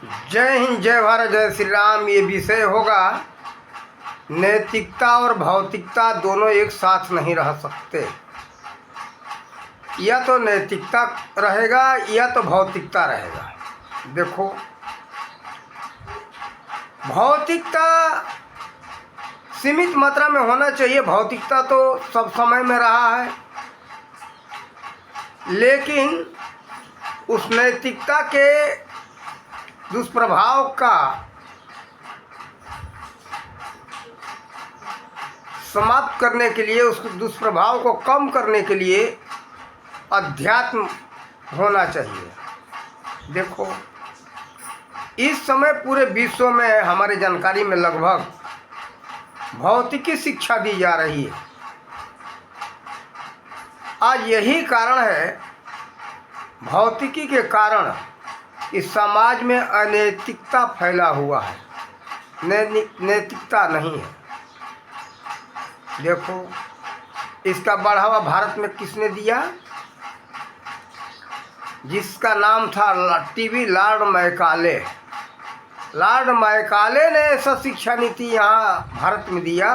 जय हिंद, जय भारत, जय श्री राम। ये विषय होगा नैतिकता और भौतिकता दोनों एक साथ नहीं रह सकते। या तो नैतिकता रहेगा या तो भौतिकता रहेगा। देखो, भौतिकता सीमित मात्रा में होना चाहिए। भौतिकता तो सब समय में रहा है, लेकिन उस नैतिकता के दुष्प्रभाव का समाप्त करने के लिए, उस दुष्प्रभाव को कम करने के लिए अध्यात्म होना चाहिए। देखो, इस समय पूरे विश्व में हमारी जानकारी में लगभग भौतिकी शिक्षा दी जा रही है। आज यही कारण है, भौतिकी के कारण इस समाज में अनैतिकता फैला हुआ है, नैतिकता नहीं है। देखो, इसका बढ़ावा भारत में किसने दिया? जिसका नाम था TV Lord Macaulay. Lord Macaulay ने ऐसा शिक्षा नीति यहाँ भारत में दिया।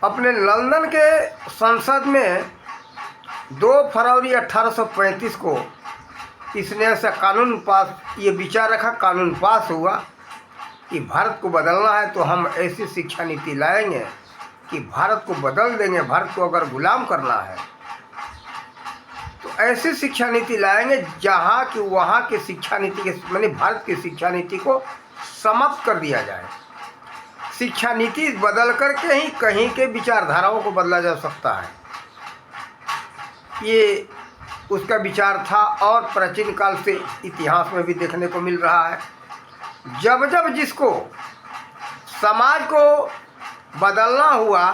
अपने लंदन के संसद में 2 फरवरी 1835 को इसने ऐसा कानून पास, ये विचार रखा, कानून पास हुआ कि भारत को बदलना है तो हम ऐसी शिक्षा नीति लाएंगे कि भारत को बदल देंगे। भारत को अगर गुलाम करना है तो ऐसी शिक्षा नीति लाएंगे जहाँ कि वहाँ के शिक्षा नीति के, माने भारत की शिक्षा नीति को समाप्त कर दिया जाए। शिक्षा नीति बदल करके ही कहीं के विचारधाराओं को बदला जा सकता है। ये उसका विचार था और प्राचीन काल से इतिहास में भी देखने को मिल रहा है। जब जब जिसको समाज को बदलना हुआ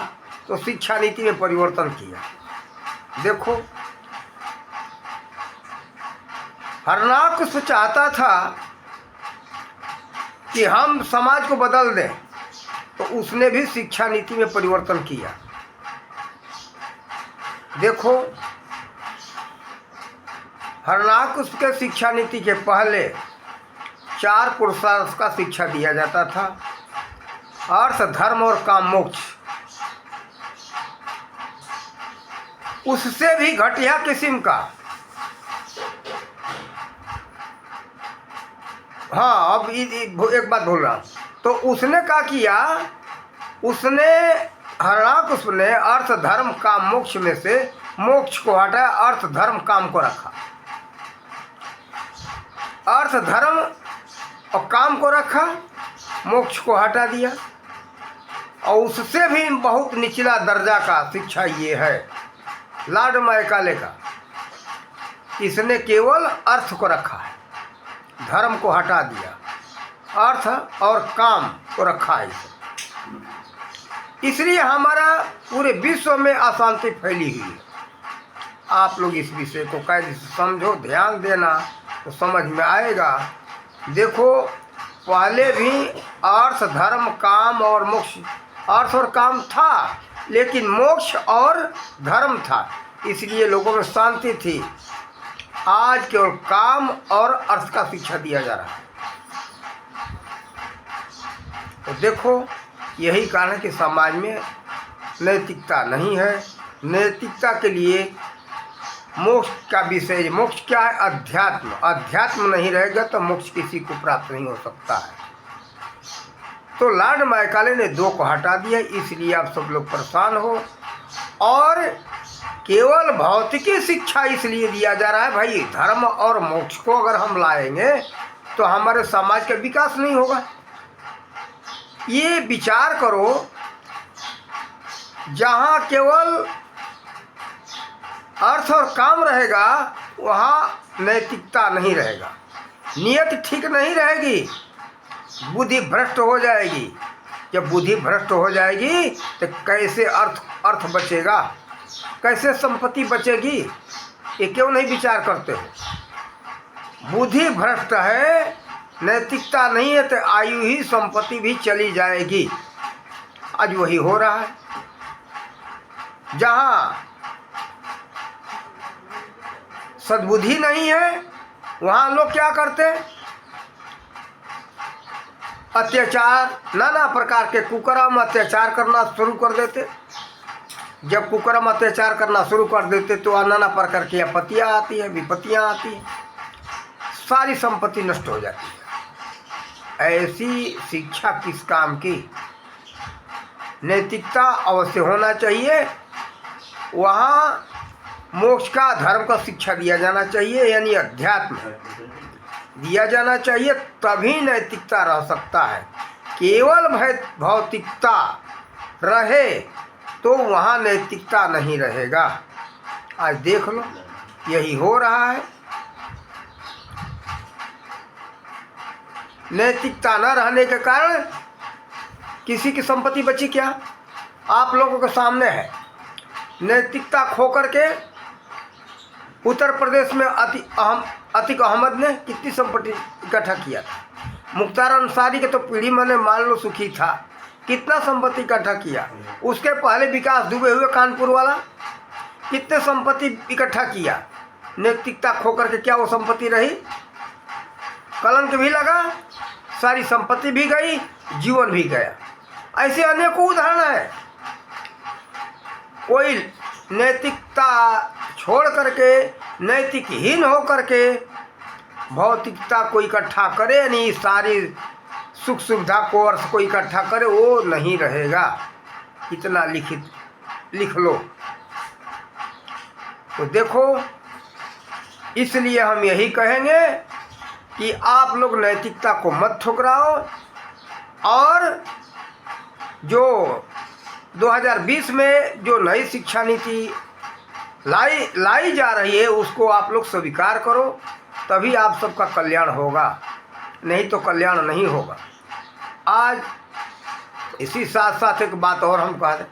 तो शिक्षा नीति में परिवर्तन किया। देखो, हरनाकुश चाहता था कि हम समाज को बदल दें, तो उसने भी शिक्षा नीति में परिवर्तन किया। देखो, हरनाकुश के शिक्षा नीति के पहले 4 पुरुषार्थ का शिक्षा दिया जाता था: अर्थ, धर्म और काम, मोक्ष। उससे भी घटिया किस्म का, हाँ, अब एक बात बोल रहा हूँ। तो उसने क्या किया? उसने, हरनाकुश ने अर्थ, धर्म, काम, मोक्ष में से मोक्ष को हटाया, अर्थ, धर्म, काम को रखा। अर्थ, धर्म और काम को रखा, मोक्ष को हटा दिया। और उससे भी बहुत निचला दर्जा का शिक्षा ये है लॉर्ड मैकाले का। इसने केवल अर्थ को रखा है, धर्म को हटा दिया, अर्थ और काम को रखा है। इसलिए हमारा पूरे विश्व में अशांति फैली हुई है। आप लोग इस विषय को कैसे समझो, ध्यान देना तो समझ में आएगा। देखो, पहले भी अर्थ, धर्म, काम और मोक्ष, अर्थ और काम था, लेकिन मोक्ष और धर्म था, इसलिए लोगों में शांति थी। आज केवल काम और अर्थ का शिक्षा दिया जा रहा है। तो देखो, यही कारण है कि समाज में नैतिकता नहीं है। नैतिकता के लिए मोक्ष का विषय, मोक्ष क्या है? अध्यात्म। अध्यात्म नहीं रहेगा तो मोक्ष किसी को प्राप्त नहीं हो सकता है। तो लॉर्ड मैकाले ने 2 को हटा दिया, इसलिए आप सब लोग परेशान हो। और केवल भौतिकी शिक्षा इसलिए दिया जा रहा है, भाई धर्म और मोक्ष को अगर हम लाएंगे तो हमारे समाज का विकास नहीं होगा। ये विचार करो, जहाँ केवल अर्थ और काम रहेगा वहाँ नैतिकता नहीं रहेगा, नियत ठीक नहीं रहेगी, बुद्धि भ्रष्ट हो जाएगी। जब बुद्धि भ्रष्ट हो जाएगी तो कैसे अर्थ बचेगा, कैसे संपत्ति बचेगी? ये क्यों नहीं विचार करते हो? बुद्धि भ्रष्ट है, नैतिकता नहीं है, तो आयु ही संपत्ति भी चली जाएगी। आज वही हो रहा है। जहाँ सद्बुद्धि नहीं है वहाँ लोग क्या करते, अत्याचार, नाना प्रकार के कुकर्म अत्याचार करना शुरू कर देते। जब कुकर्म अत्याचार करना शुरू कर देते तो नाना प्रकार की आपत्तियाँ आती है, विपत्तियाँ आती हैं, सारी संपत्ति नष्ट हो जाती है। ऐसी शिक्षा किस काम की? नैतिकता अवश्य होना चाहिए। वहाँ मोक्ष का, धर्म का शिक्षा दिया जाना चाहिए, यानी अध्यात्म दिया जाना चाहिए, तभी नैतिकता रह सकता है। केवल भौतिकता रहे तो वहाँ नैतिकता नहीं रहेगा। आज देख लो, यही हो रहा है। नैतिकता न रहने के कारण किसी की संपत्ति बची क्या? आप लोगों के सामने है। नैतिकता खो करके उत्तर प्रदेश में अतीक अहमद ने कितनी संपत्ति इकट्ठा किया था। मुख्तार अंसारी के तो पीढ़ी मैंने मान लो सुखी था, कितना संपत्ति इकट्ठा किया। उसके पहले विकास दुबे हुए कानपुर वाला, कितने संपत्ति इकट्ठा किया। नैतिकता खो करके क्या वो संपत्ति रही? कलंक भी लगा, सारी संपत्ति भी गई, जीवन भी गया। ऐसे अनेकों उदाहरण है। कोई नैतिकता छोड़ करके, नैतिकहीन हो करके भौतिकता को इकट्ठा करे, यानी सारी सुख सुविधा को, अर्थ को इकट्ठा करे, वो नहीं रहेगा। इतना लिख लो। तो देखो, इसलिए हम यही कहेंगे कि आप लोग नैतिकता को मत ठुकराओ, और जो 2020 में जो नई शिक्षा नीति लाई जा रही है उसको आप लोग स्वीकार करो, तभी आप सबका कल्याण होगा, नहीं तो कल्याण नहीं होगा। आज इसी साथ साथ एक बात और हम कहते,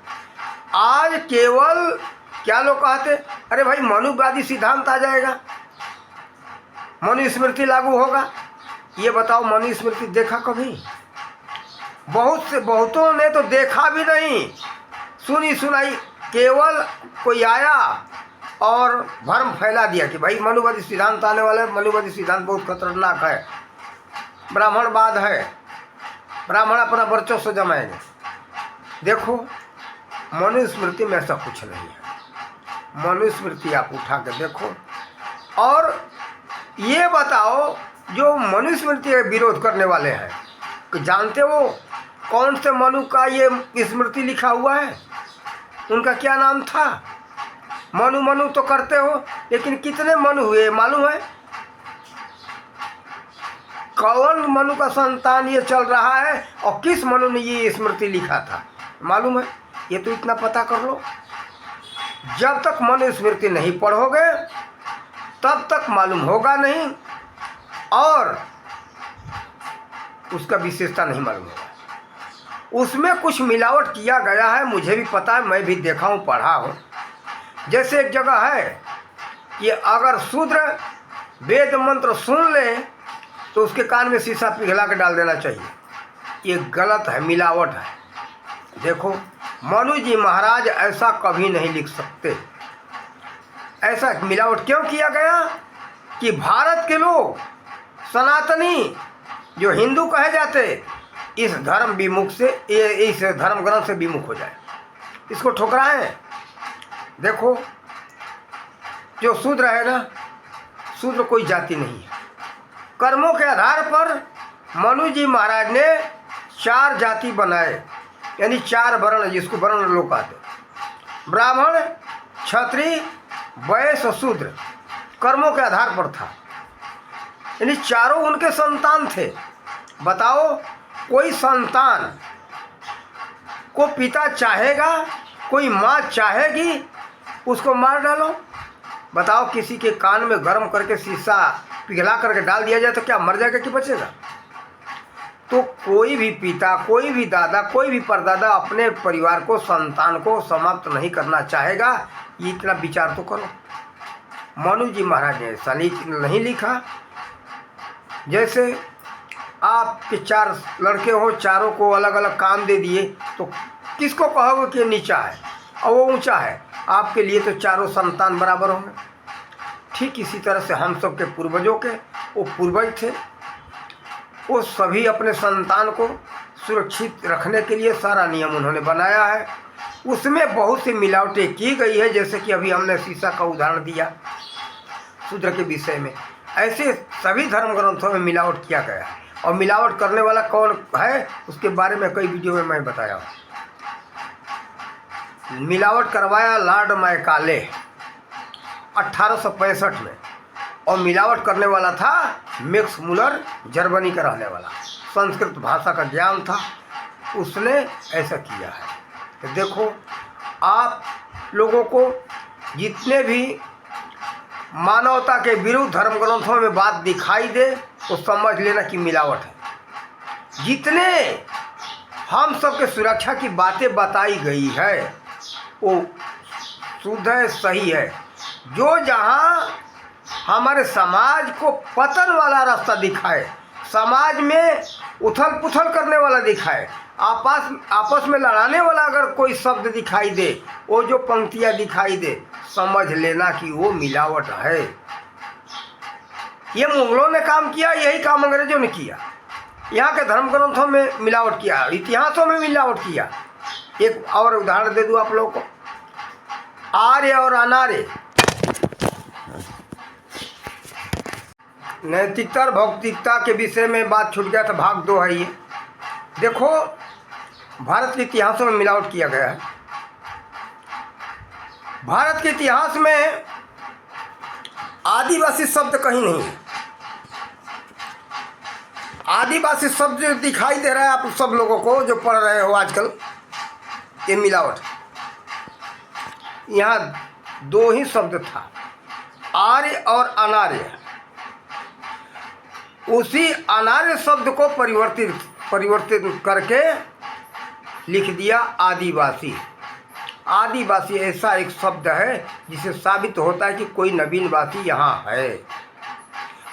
आज केवल क्या लोग कहते, अरे भाई मनुवादी सिद्धांत आ जाएगा, मनुस्मृति लागू होगा। ये बताओ, मनुस्मृति देखा कभी? बहुतों ने तो देखा भी नहीं, सुनी सुनाई। केवल कोई आया और भ्रम फैला दिया कि भाई मनुवादी सिद्धांत आने वाला है, मनुवादी सिद्धांत बहुत खतरनाक है, ब्राह्मणवाद है, ब्राह्मण अपना वर्चस्व जमाएंगे। देखो, मनुस्मृति में ऐसा कुछ नहीं है। मनुस्मृति आप उठा के देखो, और ये बताओ जो मनुस्मृति का विरोध करने वाले हैं, कि जानते हो कौन से मनु का ये स्मृति लिखा हुआ है? उनका क्या नाम था? मनु तो करते हो, लेकिन कितने मनु हुए मालूम है? कौन मनु का संतान ये चल रहा है, और किस मनु ने ये स्मृति लिखा था मालूम है? ये तो इतना पता कर लो। जब तक मनुस्मृति नहीं पढ़ोगे तब तक मालूम होगा नहीं, और उसका विशेषता नहीं मालूम होगा। उसमें कुछ मिलावट किया गया है, मुझे भी पता है, मैं भी देखा हूँ, पढ़ा हूँ। जैसे एक जगह है कि अगर शूद्र वेद मंत्र सुन ले तो उसके कान में शीशा पिघला के डाल देना चाहिए। ये गलत है, मिलावट है। देखो, मनु जी महाराज ऐसा कभी नहीं लिख सकते। ऐसा मिलावट क्यों किया गया कि भारत के लोग सनातनी जो हिंदू कहे जाते, इस धर्म विमुख से, इस धर्म ग्रंथ से विमुख हो जाए, इसको ठुकराएं। देखो, जो शूद्र है ना, शूद्र कोई जाति नहीं है। कर्मों के आधार पर मनु जी महाराज ने 4 जाति बनाए, यानी 4 वर्ण, जिसको वर्ण लोग कहते, ब्राह्मण, क्षत्रिय, वैश्य, शूद्र। कर्मों के आधार पर था, यानी चारों उनके संतान थे। बताओ, कोई संतान को पिता चाहेगा, कोई माँ चाहेगी उसको मार डालो? बताओ, किसी के कान में गर्म करके शीशा पिघला करके डाल दिया जाए तो क्या मर जाएगा कि बचेगा? तो कोई भी पिता, कोई भी दादा, कोई भी परदादा अपने परिवार को, संतान को समाप्त नहीं करना चाहेगा। ये इतना विचार तो करो। मनु जी महाराज ने ऐसा नहीं लिखा। जैसे आपके 4 लड़के हो, चारों को अलग अलग काम दे दिए, तो किसको कहोगे कि नीचा है और वो ऊंचा है? आपके लिए तो चारों संतान बराबर होंगे। ठीक इसी तरह से हम सब के पूर्वजों के वो पूर्वज थे, वो सभी अपने संतान को सुरक्षित रखने के लिए सारा नियम उन्होंने बनाया है। उसमें बहुत सी मिलावटें की गई है, जैसे कि अभी हमने शीशा का उदाहरण दिया शूद्र के विषय में। ऐसे सभी धर्म ग्रंथों में मिलावट किया गया है, और मिलावट करने वाला कौन है उसके बारे में कई वीडियो में मैं बताया हूँ। मिलावट करवाया लॉर्ड मैकाले 1865 में, और मिलावट करने वाला था मैक्स मुलर, जर्मनी का रहने वाला, संस्कृत भाषा का ज्ञान था, उसने ऐसा किया है। तो देखो, आप लोगों को जितने भी मानवता के विरुद्ध धर्म ग्रंथों में बात दिखाई दे तो समझ लेना कि मिलावट है। जितने हम सबके सुरक्षा की बातें बताई गई है वो शुद्ध है, सही है। जो जहाँ हमारे समाज को पतन वाला रास्ता दिखाए, समाज में उथल पुथल करने वाला दिखाए, आपस में लड़ाने वाला अगर कोई शब्द दिखाई दे, वो जो पंक्तियाँ दिखाई दे, समझ लेना कि वो मिलावट है। ये मुगलों ने काम किया, यही काम अंग्रेजों ने किया। यहाँ के धर्म ग्रंथों में मिलावट किया, इतिहासों में मिलावट किया। एक और उदाहरण दे दूँ आप लोगों को, आर्य और अनार्य, नैतिकता और भौतिकता के विषय में बात छूट गया था, भाग 2 है ये। देखो, भारत के इतिहासों में मिलावट किया गया है। भारत के इतिहास में आदिवासी शब्द कहीं नहीं है। आदिवासी शब्द जो दिखाई दे रहा है आप सब लोगों को जो पढ़ रहे हो आजकल, ये मिलावट। यहाँ 2 ही शब्द था, आर्य और अनार्य। उसी अनार्य शब्द को परिवर्तित करके लिख दिया आदिवासी। आदिवासी ऐसा एक शब्द है जिसे साबित होता है कि कोई नवीनवासी यहाँ है।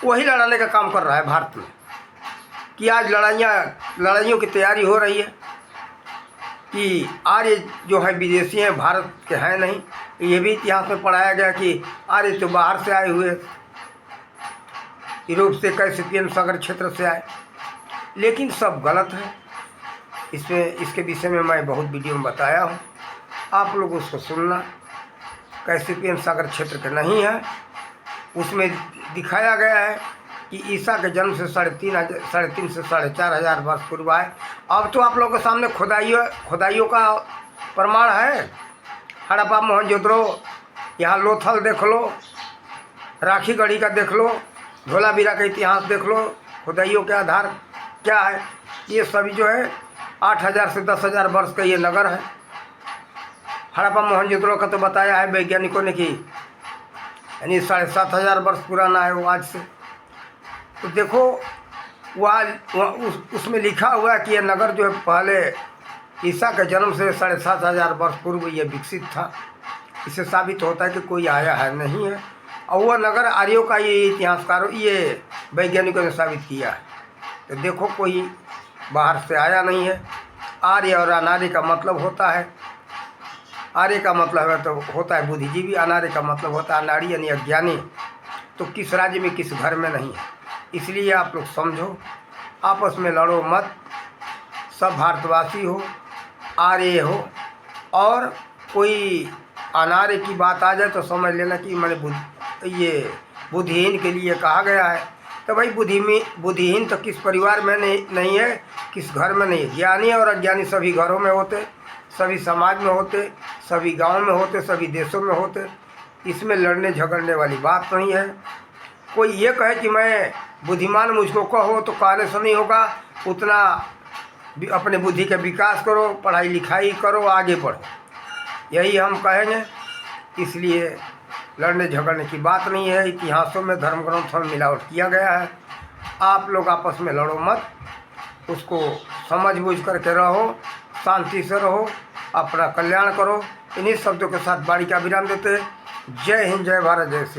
वही लड़ाने का काम कर रहा है भारत में, कि आज लड़ाइयों की तैयारी हो रही है कि आर्य जो है विदेशी हैं, भारत के हैं नहीं। ये भी इतिहास में पढ़ाया गया कि आर्य तो बाहर से आए हुए, यूरोप से, कैस्पियन सागर क्षेत्र से आए, लेकिन सब गलत है। इसके विषय में मैं बहुत वीडियो में बताया हूँ, आप लोग उसको सुनना। कैस्पियन सागर क्षेत्र के नहीं है। उसमें दिखाया गया है कि ईसा के जन्म से 3.5 से 4.5 वर्ष पूर्व आए। अब तो आप लोगों के सामने खुदाइयों का प्रमाण है। हड़प्पा, मोहनजोदड़ो, यहाँ लोथल देख लो, राखी गढ़ी का देख लो, धोलावीरा का इतिहास देख लो, खुदाइयों के आधार क्या है। ये सभी जो है 8,000 से 10,000 वर्ष का ये नगर है। हड़प्पा मोहनजोदड़ो का तो बताया है वैज्ञानिकों ने कि यानी 7,500 वर्ष पुराना है वो आज से। तो देखो, उसमें लिखा हुआ है कि ये नगर जो है पहले ईसा के जन्म से 7,500 वर्ष पूर्व ये विकसित था। इससे साबित होता है कि कोई आया है नहीं है, और वह नगर आर्यों का ये इतिहासकारों, ये वैज्ञानिकों ने साबित किया है। तो देखो, कोई बाहर से आया नहीं है। आर्य और अनार्य का मतलब होता है, आर्य का मतलब है तो होता है बुद्धिजीवी, अनार्य का मतलब होता है अनाड़ी यानी अज्ञानी। तो किस राज्य में किस घर में नहीं है। इसलिए आप लोग समझो, आपस में लड़ो मत। सब भारतवासी हो, आर्य हो, और कोई अनार्य की बात आ जाए तो समझ लेना कि मैंने ये बुद्धिहीन के लिए कहा गया है। तो भाई बुद्धिहीन तो किस परिवार में नहीं है, किस घर में नहीं है। ज्ञानी और अज्ञानी सभी घरों में होते, सभी समाज में होते, सभी गांव में होते, सभी देशों में होते। इसमें लड़ने झगड़ने वाली बात नहीं है। कोई ये कहे कि मैं बुद्धिमान, मुझको कहो, तो कहने से नहीं होगा। उतना अपने बुद्धि का विकास करो, पढ़ाई लिखाई करो, आगे बढ़ो, यही हम कहेंगे। इसलिए लड़ने झगड़ने की बात नहीं है। इतिहासों में, धर्म ग्रंथों में मिलावट किया गया है। आप लोग आपस में लड़ो मत, उसको समझ बूझ करके रहो, शांति से रहो, अपना कल्याण करो। इन्हीं शब्दों के साथ वाणी का विराम देते। जय हिंद, जय भारत, जय श्री।